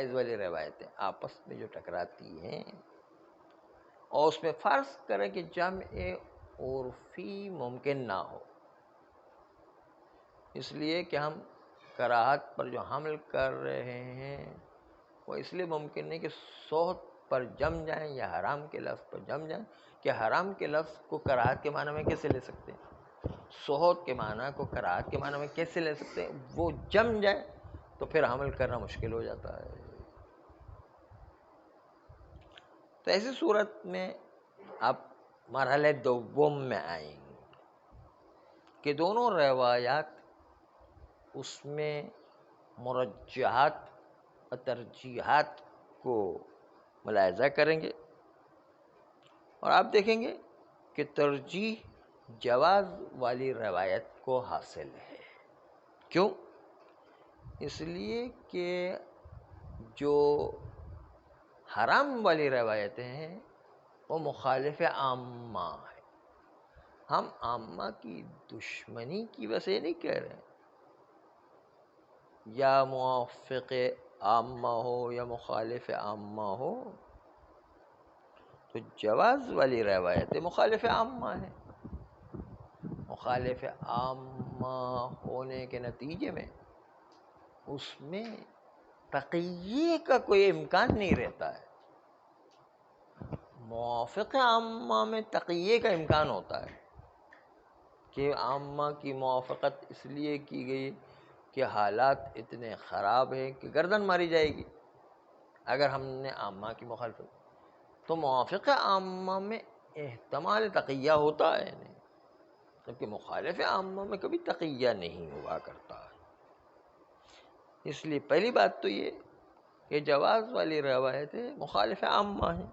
جائز والی روایتیں آپس میں جو ٹکراتی ہیں اور اس میں فرض کریں کہ جمع عرفی ممکن نہ ہو، اس لیے کہ ہم کراہت پر جو حمل کر رہے ہیں وہ اس لیے ممکن نہیں کہ صحت پر جم جائیں یا حرام کے لفظ پر جم جائیں، کہ حرام کے لفظ کو کراہت کے معنی میں کیسے لے سکتے ہیں، صحت کے معنی کو کراہت کے معنی میں کیسے لے سکتے ہیں؟ وہ جم جائے تو پھر حمل کرنا مشکل ہو جاتا ہے۔ تو ایسی صورت میں آپ مرحلے دوم میں آئیں گے کہ دونوں روایات اس میں مرجحات اور ترجیحات کو ملاحظہ کریں گے، اور آپ دیکھیں گے کہ ترجیح جواز والی روایت کو حاصل ہے۔ کیوں؟ اس لیے کہ جو حرام والی روایتیں ہیں وہ مخالف عامہ ہے۔ ہم عامہ کی دشمنی کی وجہ سے نہیں کہہ رہے ہیں یا موافق عامہ ہو یا مخالف عامہ ہو، تو جواز والی روایتیں مخالف عامہ ہیں۔ مخالف عامہ ہونے کے نتیجے میں اس میں تقیے کا کوئی امکان نہیں رہتا ہے۔ موافق عامہ میں تقیے کا امکان ہوتا ہے کہ عامہ کی موافقت اس لیے کی گئی کہ حالات اتنے خراب ہیں کہ گردن ماری جائے گی اگر ہم نے عامہ کی مخالفت، تو موافق عامہ میں احتمال تقیہ ہوتا ہے نہیں، جبکہ مخالف عامہ میں کبھی تقیہ نہیں ہوا کرتا ہے۔ اس لیے پہلی بات تو یہ کہ جواز والی روایتیں مخالف عامہ ہیں،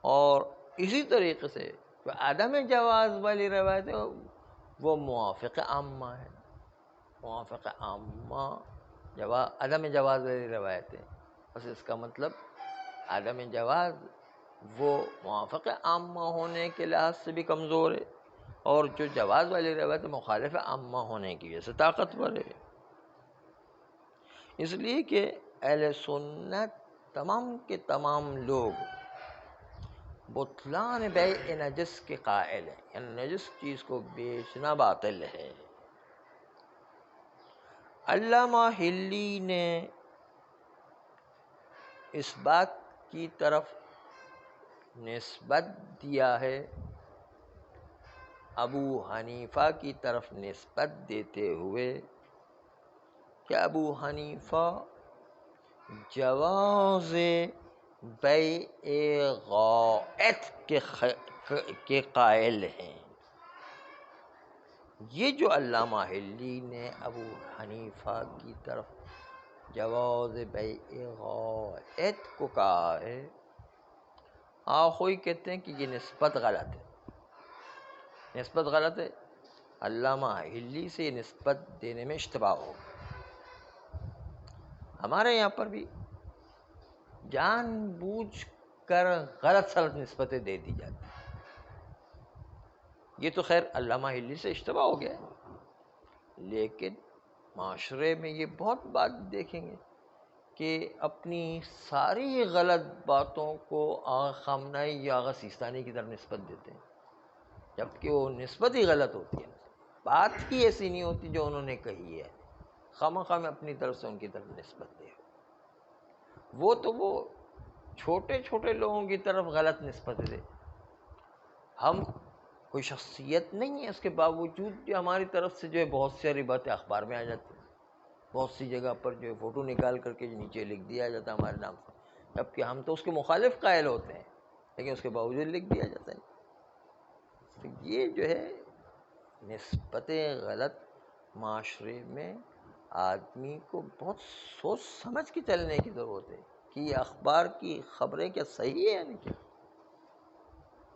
اور اسی طریقے سے جو عدم جواز والی روایتیں وہ موافق عامہ ہے۔ موافق عامہ عدم جواز والی روایتیں، بس اس کا مطلب عدم جواز وہ موافق عامہ ہونے کے لحاظ سے بھی کمزور ہے، اور جو جواز والی روایت مخالف عامہ ہونے کی وجہ سے طاقتور ہے۔ اس لیے کہ اہل سنت تمام کے تمام لوگ بطلان بیع نجس کے قائل ہیں، یعنی نجس چیز کو بیچنا باطل ہے۔ علامہ حلی نے اس بات کی طرف نسبت دیا ہے، ابو حنیفہ کی طرف نسبت دیتے ہوئے کہ ابو حنیفہ جواز بیع غائط کے قائل ہیں۔ یہ جو علامہ حلی نے ابو حنیفہ کی طرف جواز بیع غائط کو کہا ہے، آخوئی کہتے ہیں کہ یہ نسبت غلط ہے، نسبت غلط ہے۔ علامہ حلی سے یہ نسبت دینے میں اشتباہ ہو۔ ہمارے یہاں پر بھی جان بوجھ کر غلط سلط نسبتیں دے دی جاتی ہیں۔ یہ تو خیر علامہ حلی سے اشتباہ ہو گیا ہے، لیکن معاشرے میں یہ بہت بات دیکھیں گے کہ اپنی ساری غلط باتوں کو آغا خامنہئی یا آغا سیستانی کی طرف نسبت دیتے ہیں، جبکہ وہ نسبت ہی غلط ہوتی ہے، بات ہی ایسی نہیں ہوتی جو انہوں نے کہی ہے، خواہ میں اپنی طرف سے ان کی طرف نسبت دے۔ وہ تو وہ چھوٹے چھوٹے لوگوں کی طرف غلط نسبت دے، ہم کوئی شخصیت نہیں ہے، اس کے باوجود جو ہماری طرف سے جو ہے بہت ساری باتیں اخبار میں آ جاتی ہیں، بہت سی جگہ پر جو ہے فوٹو نکال کر کے نیچے لکھ دیا جاتا ہے ہمارے نام سے، جبکہ ہم تو اس کے مخالف قائل ہوتے ہیں، لیکن اس کے باوجود لکھ دیا جاتا ہے۔ تو یہ جو ہے نسبتیں غلط معاشرے میں آدمی کو بہت سوچ سمجھ کے چلنے کی ضرورت ہے کہ یہ اخبار کی خبریں کیا صحیح ہے یا نہیں، کیا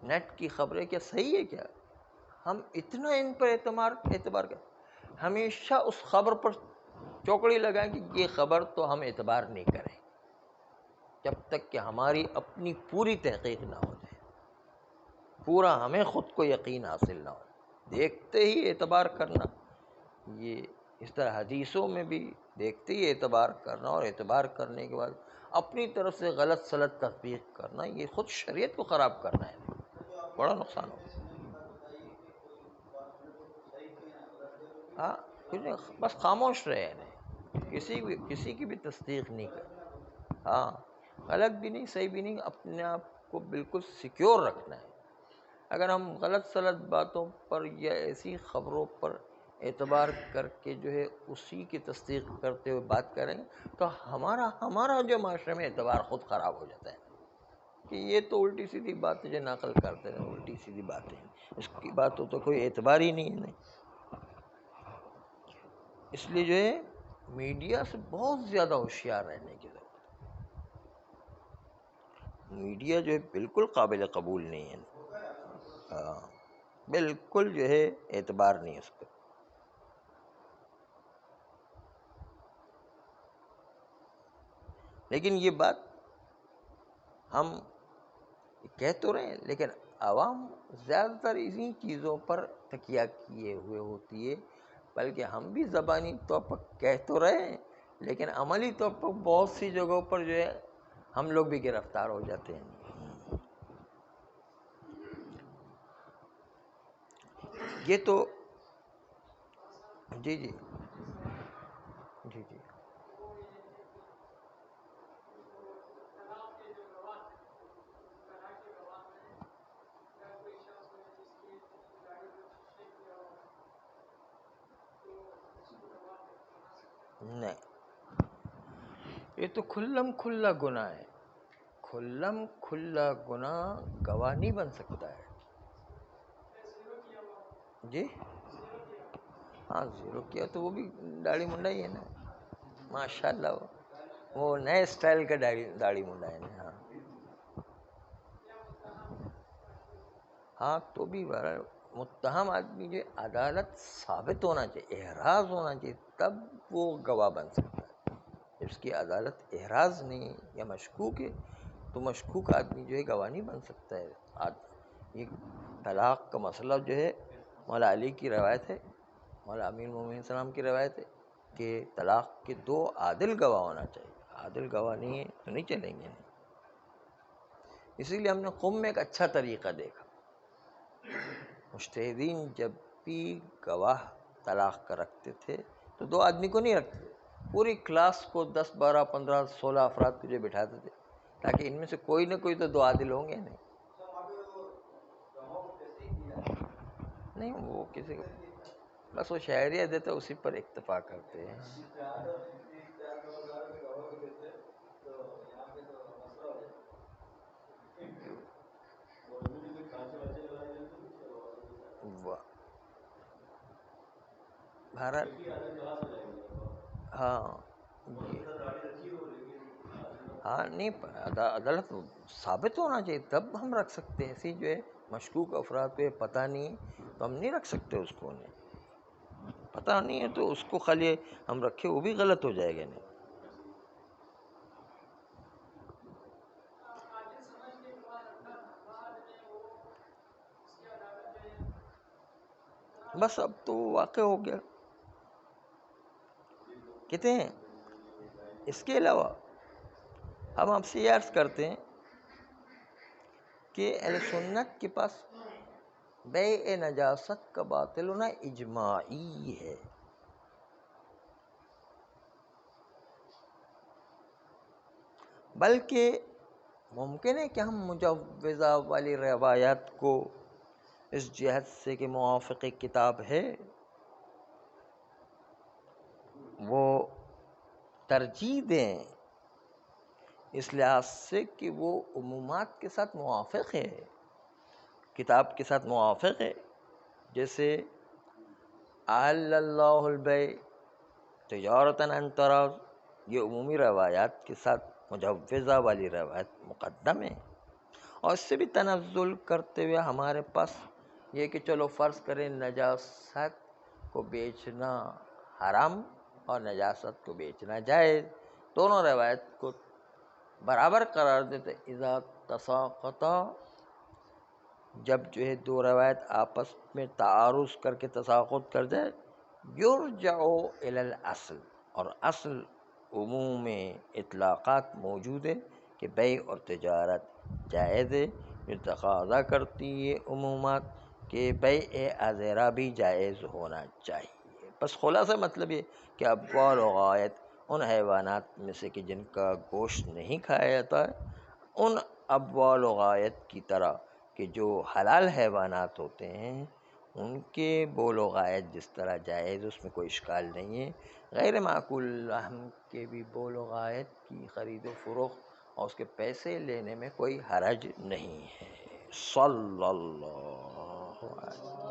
نیٹ کی خبریں کیا صحیح ہے، کیا ہم اتنا ان پر اعتبار کریں، ہمیشہ اس خبر پر چوکڑی لگائیں کہ یہ خبر تو ہم اعتبار نہیں کریں جب تک کہ ہماری اپنی پوری تحقیق نہ ہو جائے، پورا ہمیں خود کو یقین حاصل نہ ہو، دیکھتے ہی اعتبار کرنا یہ اس طرح حدیثوں میں بھی دیکھتے ہی اعتبار کرنا، اور اعتبار کرنے کے بعد اپنی طرف سے غلط سلط تصدیق کرنا، یہ خود شریعت کو خراب کرنا ہے، بڑا نقصان ہوگا۔ ہاں، کچھ نہیں، بس خاموش رہے نہیں، کسی کی بھی تصدیق نہیں کرنا۔ ہاں، غلط بھی نہیں، صحیح بھی نہیں، اپنے آپ کو بالکل سیکیور رکھنا ہے۔ اگر ہم غلط سلط باتوں پر یا ایسی خبروں پر اعتبار کر کے جو ہے اسی کی تصدیق کرتے ہوئے بات کریں گے تو ہمارا جو معاشرے میں اعتبار خود خراب ہو جاتا ہے کہ یہ تو الٹی سیدھی باتیں جو نقل کرتے ہیں، الٹی سیدھی باتیں، اس کی باتوں تو کوئی اعتبار ہی نہیں ہے۔ اس لیے جو ہے میڈیا سے بہت زیادہ ہوشیار رہنے کی ضرورت ہے۔ میڈیا جو ہے بالکل قابل قبول نہیں ہے، ہاں، بالکل جو ہے اعتبار نہیں ہے اس پہ۔ لیکن یہ بات ہم کہہ تو رہے ہیں، لیکن عوام زیادہ تر اسی چیزوں پر تکیہ کیے ہوئے ہوتی ہے، بلکہ ہم بھی زبانی طور پر کہہ تو رہے ہیں، لیکن عملی طور پر بہت سی جگہوں پر جو ہے ہم لوگ بھی گرفتار ہو جاتے ہیں۔ یہ تو جی جی جی جی نہیں، یہ تو کھلم کھلا گناہ ہے، کھلم کھلا گناہ گواہ نہیں بن سکتا ہے۔ جی ہاں، زیرو کیا تو وہ بھی داڑھی منڈا ہی ہے نا، ماشاء اللہ، وہ نئے اسٹائل کا داڑھی منڈا ہے نا۔ ہاں ہاں، تو بھی بہرحال متہم آدمی جو عدالت ثابت ہونا چاہیے، احراز ہونا چاہیے، تب وہ گواہ بن سکتا ہے۔ اس کی عدالت احراز نہیں یا مشکوک ہے تو مشکوک آدمی جو ہے گواہ نہیں بن سکتا ہے۔ یہ طلاق کا مسئلہ جو ہے مولا علی کی روایت ہے، مولا امیر المومنین السلام کی روایت ہے کہ طلاق کے 2 عادل گواہ ہونا چاہیے، عادل گواہ نہیں ہے تو نہیں چلیں گے۔ اسی لیے ہم نے قم میں ایک اچھا طریقہ دیکھا، مجتہدین جب بھی گواہ طلاق کا رکھتے تھے تو 2 آدمی کو نہیں رکھتے تھے، پوری کلاس کو 10 12 15 16 افراد کو جو بٹھاتے تھے، تاکہ ان میں سے کوئی نہ کوئی تو 2 عادل ہوں گے نہیں، وہ کسی کو بس وہ شاعریہ دیتا اسی پر اکتفا کرتے ہیں۔ بہرحال ہاں جی ہاں، نہیں، عدالت ثابت ہونا چاہیے تب ہم رکھ سکتے ہیں۔ ایسی جو ہے مشکوک افراد پہ پتہ نہیں تو ہم نہیں رکھ سکتے، اس کو نہیں پتہ نہیں ہے تو اس کو خالی ہم رکھے، وہ بھی غلط ہو جائے گا۔ نہیں، بس اب تو واقع ہو گیا۔ کہتے ہیں اس کے علاوہ ہم آپ سے یہ عرض کرتے ہیں کہ اہل سنت کے پاس بیع نجاست کا باطل ہونا اجماعی ہے، بلکہ ممکن ہے کہ ہم مجوزہ والی روایات کو اس جہت سے کہ موافق کتاب ہے وہ ترجیح دیں، اس لحاظ سے کہ وہ عمومات کے ساتھ موافق ہے، کتاب کے ساتھ موافق ہے۔ جیسے احل اللہ البیع تجارۃ عن تراض، یہ عمومی روایات کے ساتھ مجوزہ والی روایت مقدم ہے، اور اس سے بھی تنزل کرتے ہوئے ہمارے پاس یہ کہ چلو فرض کریں نجاست کو بیچنا حرام اور نجاست کو بیچنا جائز، دونوں روایت کو برابر قرار دیتے۔ اذا تساقطا، جب جو ہے 2 روایت آپس میں تعارض کر کے تساقط کر جائے یرجع الی الاصل، اور اصل عموم اطلاقات موجود ہے کہ بیع اور تجارت جائز ہے، جو تقاضا کرتی ہے عمومات کہ بیع ازیرہ بھی جائز ہونا چاہیے۔ بس خلاصہ مطلب یہ کہ ابوال و غایت ان حیوانات میں سے کہ جن کا گوشت نہیں کھایا جاتا ہے، ان ابوال و غایت کی طرح کہ جو حلال حیوانات ہوتے ہیں ان کے بول و غایت جس طرح جائز، اس میں کوئی اشکال نہیں ہے۔ غیر معقول لحم کے بھی بول و غایت کی خرید و فروخت اور اس کے پیسے لینے میں کوئی حرج نہیں ہے۔ صلی اللہ علیہ